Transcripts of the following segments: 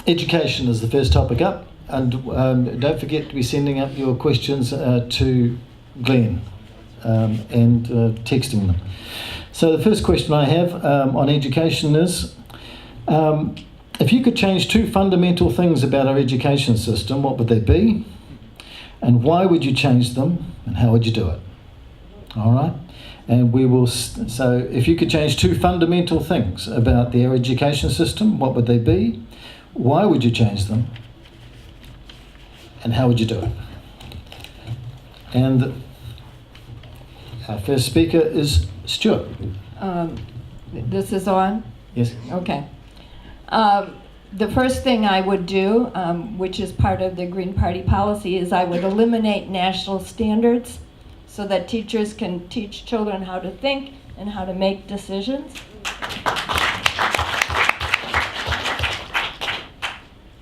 education is the first topic up, and don't forget to be sending up your questions to Glenn and texting them. So the first question I have on education is, if you could change two fundamental things about our education system, what would they be? And why would you change them? And how would you do it? All right? And we will, so if you could change two fundamental things about our education system, what would they be? Why would you change them? And how would you do it? And our first speaker is Stuart. This is on? Yes. Okay. The first thing I would do, which is part of the Green Party policy, is I would eliminate national standards so that teachers can teach children how to think and how to make decisions.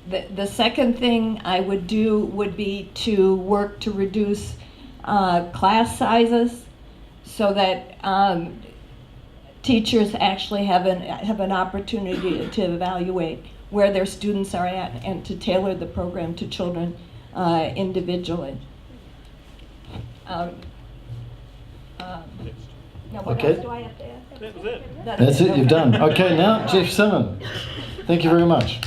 The second thing I would do would be to work to reduce class sizes so that teachers actually have an opportunity to evaluate where their students are at and to tailor the program to children individually. Now what else do I have to add? That was it. That's it, you've done. Okay, now Jeff Simon. Thank you very much.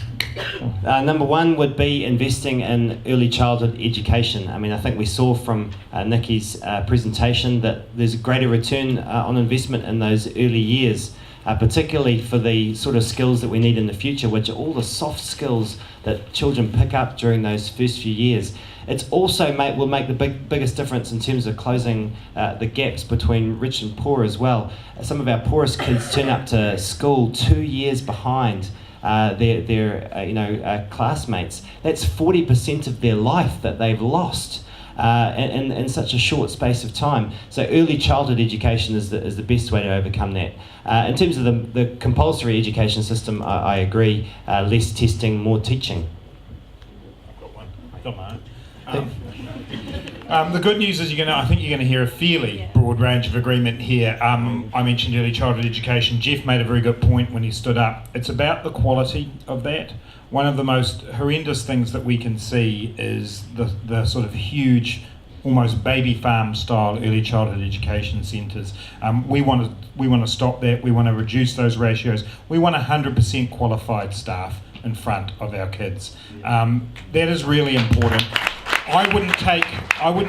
Number one would be investing in early childhood education. I mean, I think we saw from Nikki's presentation that there's a greater return on investment in those early years, particularly for the sort of skills that we need in the future, which are all the soft skills that children pick up during those first few years. It's also will make the biggest difference in terms of closing the gaps between rich and poor as well. Some of our poorest kids turn up to school 2 years behind their classmates. That's 40% of their life that they've lost in such a short space of time. So early childhood education is the best way to overcome that. In terms of the compulsory education system, I agree. Less testing, more teaching. I've got one. Got mine. The good news is I think you're going to hear a fairly broad range of agreement here. I mentioned early childhood education. Jeff made a very good point when he stood up. It's about the quality of that. One of the most horrendous things that we can see is the sort of huge, almost baby farm style early childhood education centres. We want to stop that. We want to reduce those ratios. We want 100% qualified staff in front of our kids. That is really important. I wouldn't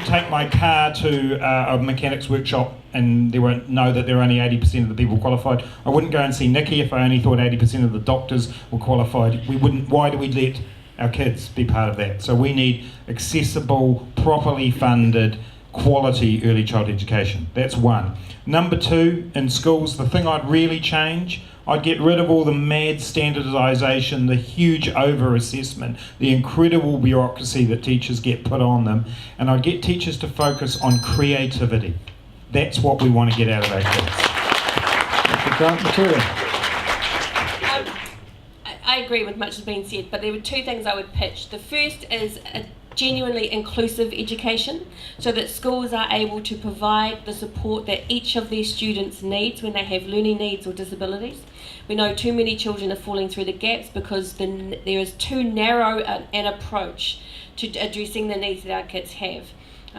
take my car to a mechanic's workshop and know that there are only 80% of the people qualified. I wouldn't go and see Nikki if I only thought 80% of the doctors were qualified. We wouldn't. Why do we let our kids be part of that? So we need accessible, properly funded, quality early childhood education. That's one. Number two, in schools, the thing I'd really change, I'd get rid of all the mad standardisation, the huge over-assessment, the incredible bureaucracy that teachers get put on them, and I'd get teachers to focus on creativity. That's what we want to get out of our kids. I agree with much has been said, but there were two things I would pitch. The first is a genuinely inclusive education, so that schools are able to provide the support that each of their students needs when they have learning needs or disabilities. We know too many children are falling through the gaps because there is too narrow an approach to addressing the needs that our kids have.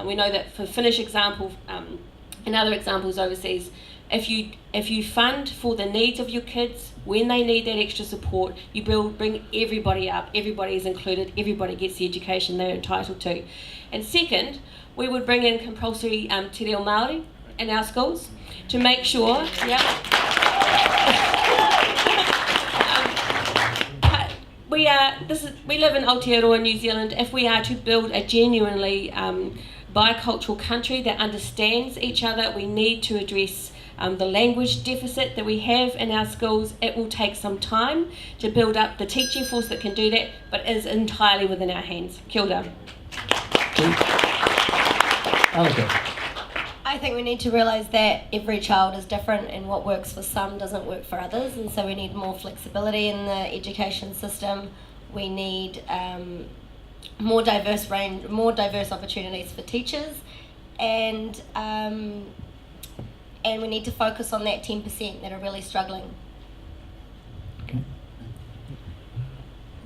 We know that for Finnish example and other examples overseas, if you fund for the needs of your kids when they need that extra support, you bring everybody up, everybody is included, everybody gets the education they're entitled to. And second, we would bring in compulsory te reo Māori in our schools to make sure, we live in Aotearoa, New Zealand. If we are to build a genuinely bicultural country that understands each other, we need to address the language deficit that we have in our schools. It will take some time to build up the teaching force that can do that, but it is entirely within our hands. Kia ora. I think we need to realise that every child is different and what works for some doesn't work for others, and so we need more flexibility in the education system. We need more diverse opportunities for teachers, and we need to focus on that 10% that are really struggling. Okay.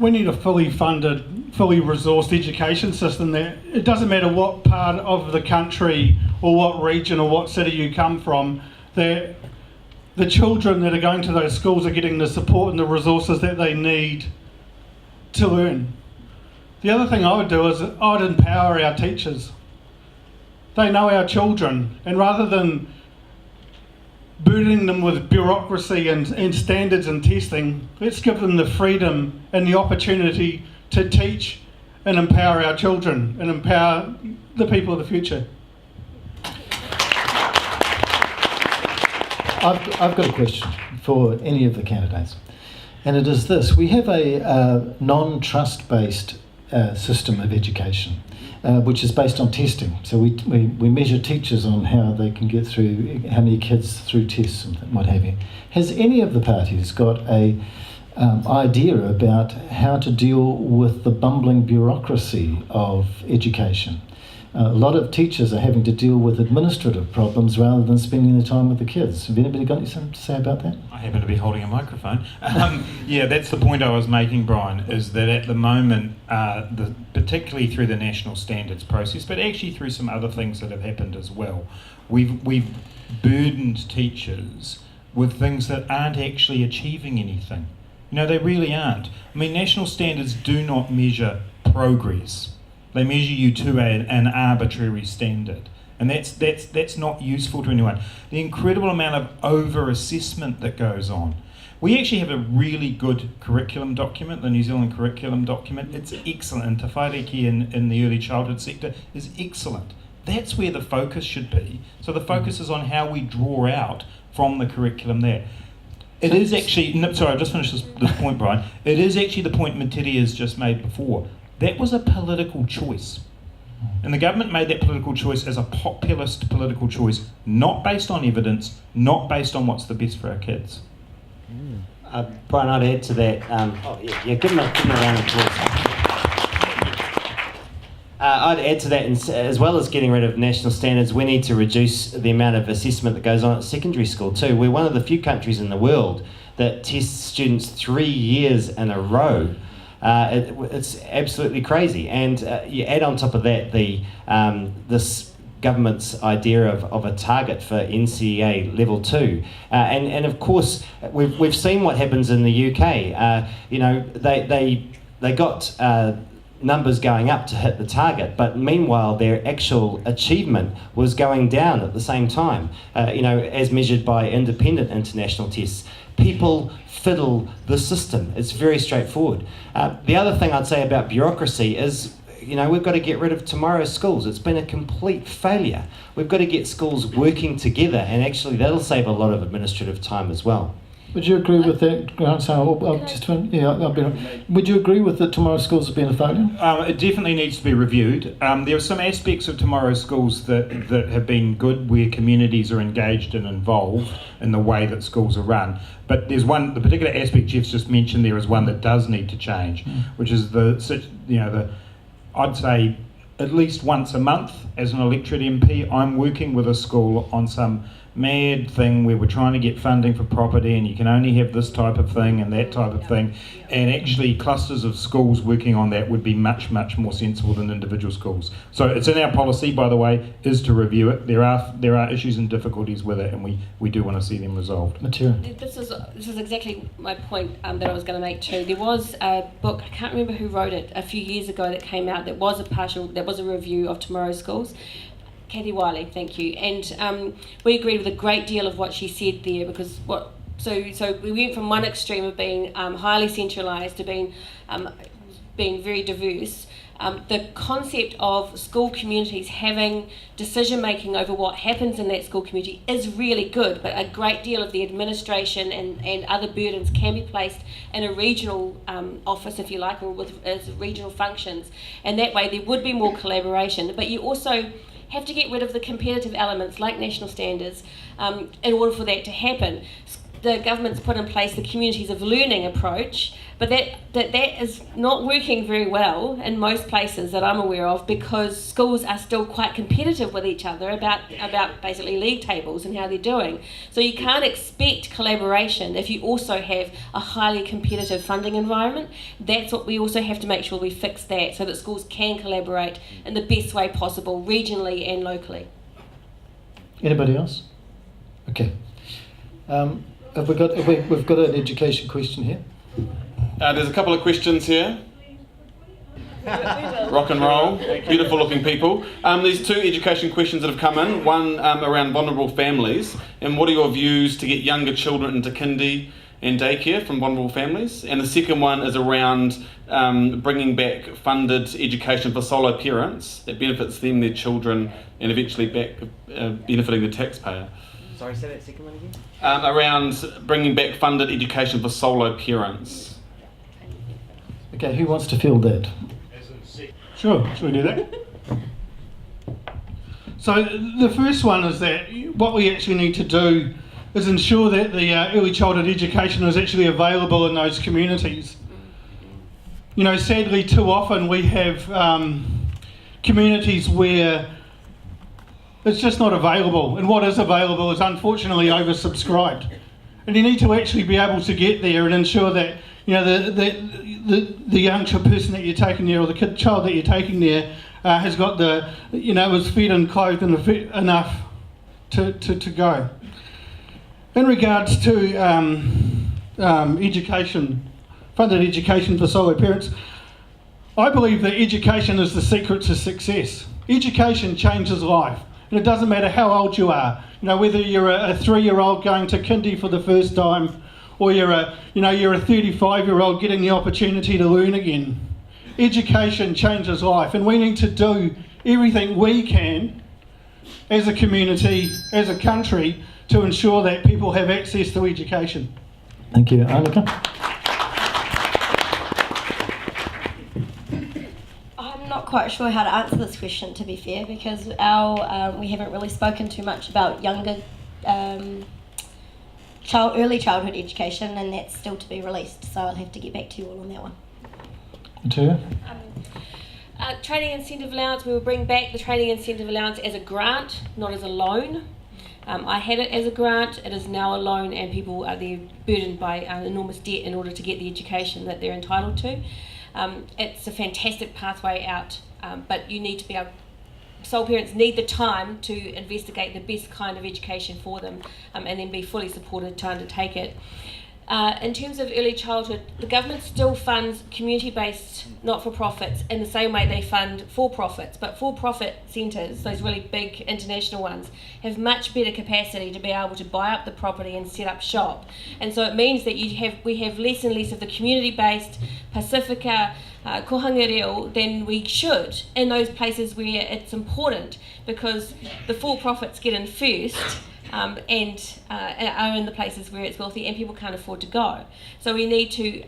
we need a fully funded, fully resourced education system there. It doesn't matter what part of the country or what region or what city you come from, the children that are going to those schools are getting the support and the resources that they need to learn. The other thing I would do is I would empower our teachers. They know our children, and rather than burdening them with bureaucracy and standards and testing, let's give them the freedom and the opportunity to teach and empower our children and empower the people of the future. I've got a question for any of the candidates, and it is this. We have a non-trust based system of education, which is based on testing. So we measure teachers on how they can get through, how many kids through tests and what have you. Has any of the parties got a idea about how to deal with the bumbling bureaucracy of education? A lot of teachers are having to deal with administrative problems rather than spending the time with the kids. Have anybody got something to say about that? I happen to be holding a microphone. Yeah, that's the point I was making, Bryan, is that at the moment, particularly through the national standards process, but actually through some other things that have happened as well, we've burdened teachers with things that aren't actually achieving anything. You know, they really aren't. I mean, national standards do not measure progress. They measure you to an arbitrary standard, and that's not useful to anyone. The incredible amount of over-assessment that goes on. We actually have a really good curriculum document, the New Zealand curriculum document. It's excellent, and Te Whāriki in the early childhood sector is excellent. That's where the focus should be. So the focus is on how we draw out from the curriculum there. It is actually, no, sorry, I've just finished this point, Bryan. It is actually the point Materi has just made before. That was a political choice. And the government made that political choice as a populist political choice, not based on evidence, not based on what's the best for our kids. Bryan, I'd add to that. Give him a round of applause. I'd add to that, and as well as getting rid of national standards, we need to reduce the amount of assessment that goes on at secondary school too. We're one of the few countries in the world that tests students 3 years in a row. It's absolutely crazy, and you add on top of that this government's idea of a target for NCEA level 2, and of course we've seen what happens in the UK. They got numbers going up to hit the target, but meanwhile their actual achievement was going down at the same time. As measured by independent international tests. People fiddle the system. It's very straightforward. The other thing I'd say about bureaucracy is, we've got to get rid of tomorrow's schools. It's been a complete failure. We've got to get schools working together, and actually that'll save a lot of administrative time as well. Would you agree with that, Grant? Would you agree with that tomorrow's schools have been a failure? It definitely needs to be reviewed. There are some aspects of tomorrow's schools that have been good, where communities are engaged and involved in the way that schools are run. But there's the particular aspect Jeff's just mentioned there is one that does need to change, which is I'd say at least once a month as an electorate MP, I'm working with a school on some mad thing where we're trying to get funding for property, and you can only have this type of thing and that type of thing, and actually clusters of schools working on that would be much, much more sensible than individual schools. So it's in our policy, by the way, is to review it. There are issues and difficulties with it, and we do want to see them resolved. Materi. This is exactly my point that I was going to make too. There was a book, I can't remember who wrote it, a few years ago that came out that was a review of tomorrow's schools. Kathy Wiley, thank you. And we agreed with a great deal of what she said there, because so we went from one extreme of being highly centralised to being very diverse. The concept of school communities having decision making over what happens in that school community is really good, but a great deal of the administration and other burdens can be placed in a regional office, if you like, or as regional functions, and that way there would be more collaboration. But you also have to get rid of the competitive elements like national standards in order for that to happen. the government's put in place the communities of learning approach, but that is not working very well in most places that I'm aware of, because schools are still quite competitive with each other about basically league tables and how they're doing. So you can't expect collaboration if you also have a highly competitive funding environment. That's what we also have to make sure we fix, that so that schools can collaborate in the best way possible, regionally and locally. Anybody else? Okay. We've got an education question here. There's a couple of questions here. Rock and roll, beautiful looking people. There's two education questions that have come in. One around vulnerable families, and what are your views to get younger children into kindy and daycare from vulnerable families? And the second one is around bringing back funded education for solo parents that benefits them, their children, and eventually back benefiting the taxpayer. Sorry, say that second one again? Around bringing back funded education for solo parents. Okay, who wants to field that? Sure, shall we do that? So the first one is that what we actually need to do is ensure that the early childhood education is actually available in those communities. You know, sadly, too often we have communities where it's just not available, and what is available is unfortunately oversubscribed. And you need to actually be able to get there and ensure that, you know, the young person that you're taking there, or the child that you're taking there, has got the, you know, is fed and clothed and enough to go. In regards to education, funded education for solo parents, I believe that education is the secret to success. Education changes life, and it doesn't matter how old you are. You know, whether you're a 3-year-old going to kindy for the first time, or you're a 35-year-old getting the opportunity to learn again. Education changes life, and we need to do everything we can as a community, as a country, to ensure that people have access to education. Thank you. Annika? I'm not quite sure how to answer this question, to be fair, because we haven't really spoken too much about younger early childhood education, and that's still to be released, so I'll have to get back to you all on that one. Matilda? Training incentive allowance, we will bring back the training incentive allowance as a grant, not as a loan. I had it as a grant, it is now a loan, and people are burdened by enormous debt in order to get the education that they're entitled to. It's a fantastic pathway out, but you need to be able, sole parents need the time to investigate the best kind of education for them, and then be fully supported to undertake it. In terms of early childhood, the government still funds community-based not-for-profits in the same way they fund for-profits, but for-profit centres, those really big international ones, have much better capacity to be able to buy up the property and set up shop. And so it means that we have less and less of the community-based Pacifica, kohanga reo than we should in those places where it's important, because the for-profits get in first, and are in the places where it's wealthy and people can't afford to go. So we need to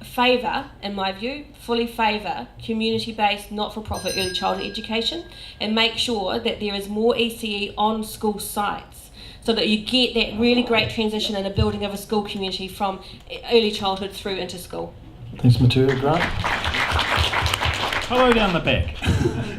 favour, in my view, fully favour community-based, not-for-profit early childhood education, and make sure that there is more ECE on school sites, so that you get that really great transition in a building of a school community from early childhood through into school. Thanks, Matilda. Grant? Hello down the back.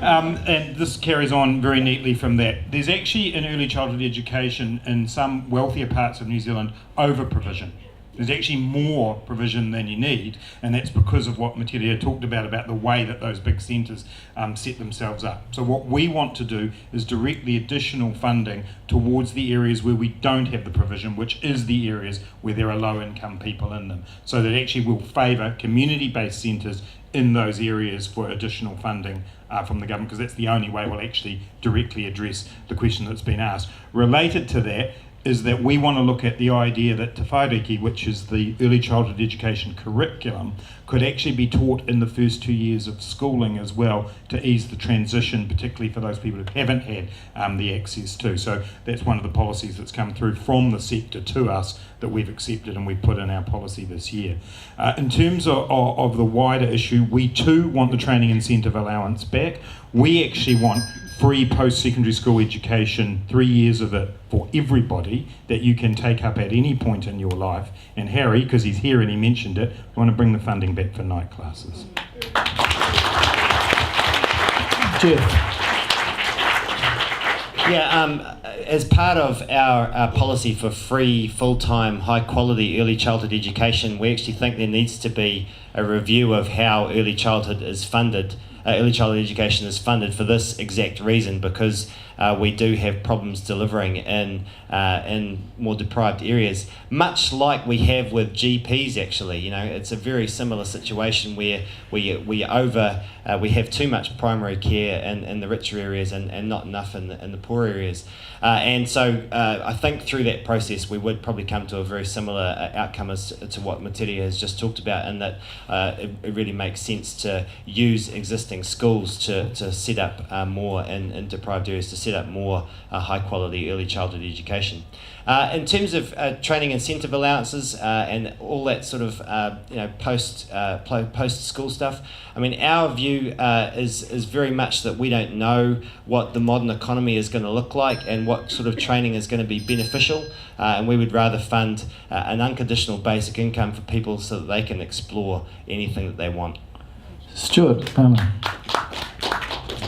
And this carries on very neatly from that. There's actually in early childhood education in some wealthier parts of New Zealand over-provision. There's actually more provision than you need, and that's because of what Matilda talked about the way that those big centres set themselves up. So what we want to do is direct the additional funding towards the areas where we don't have the provision, which is the areas where there are low-income people in them. So that actually will favour community-based centres in those areas for additional funding from the government, because that's the only way we'll actually directly address the question that's been asked. Related to that is that we want to look at the idea that Te Whāriki, which is the early childhood education curriculum, could actually be taught in the first 2 years of schooling as well, to ease the transition, particularly for those people who haven't had the access to. So that's one of the policies that's come through from the sector to us that we've accepted and we've put in our policy this year. In terms of the wider issue, we too want the training incentive allowance back. We actually want free post-secondary school education, 3 years of it for everybody that you can take up at any point in your life. And Harry, because he's here and he mentioned it, we want to bring the funding back for night classes. Jeff. Yeah, as part of our policy for free, full-time, high-quality early childhood education, we actually think there needs to be a review of how early childhood is funded. Early childhood education is funded for this exact reason, because we do have problems delivering in more deprived areas, much like we have with GPs. Actually, you know, it's a very similar situation where we have too much primary care in the richer areas and not enough in the poor areas. And so I think through that process we would probably come to a very similar outcome as to what Materia has just talked about, in that it really makes sense to use existing schools to set up more in deprived areas, to set up more high quality early childhood education. In terms of training incentive allowances and all that sort of post school stuff, I mean, our view is very much that we don't know what the modern economy is going to look like and what sort of training is going to be beneficial, and we would rather fund an unconditional basic income for people so that they can explore anything that they want. Stuart.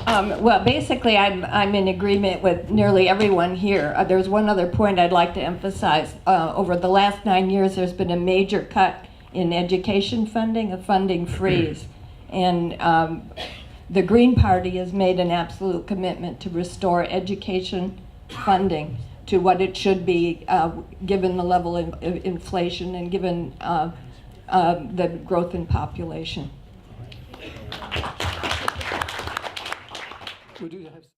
Well, basically, I'm in agreement with nearly everyone here. There's one other point I'd like to emphasize. Over the last 9 years, there's been a major cut in education funding, a funding freeze. And the Green Party has made an absolute commitment to restore education funding to what it should be, given the level of inflation and given the growth in population. We do have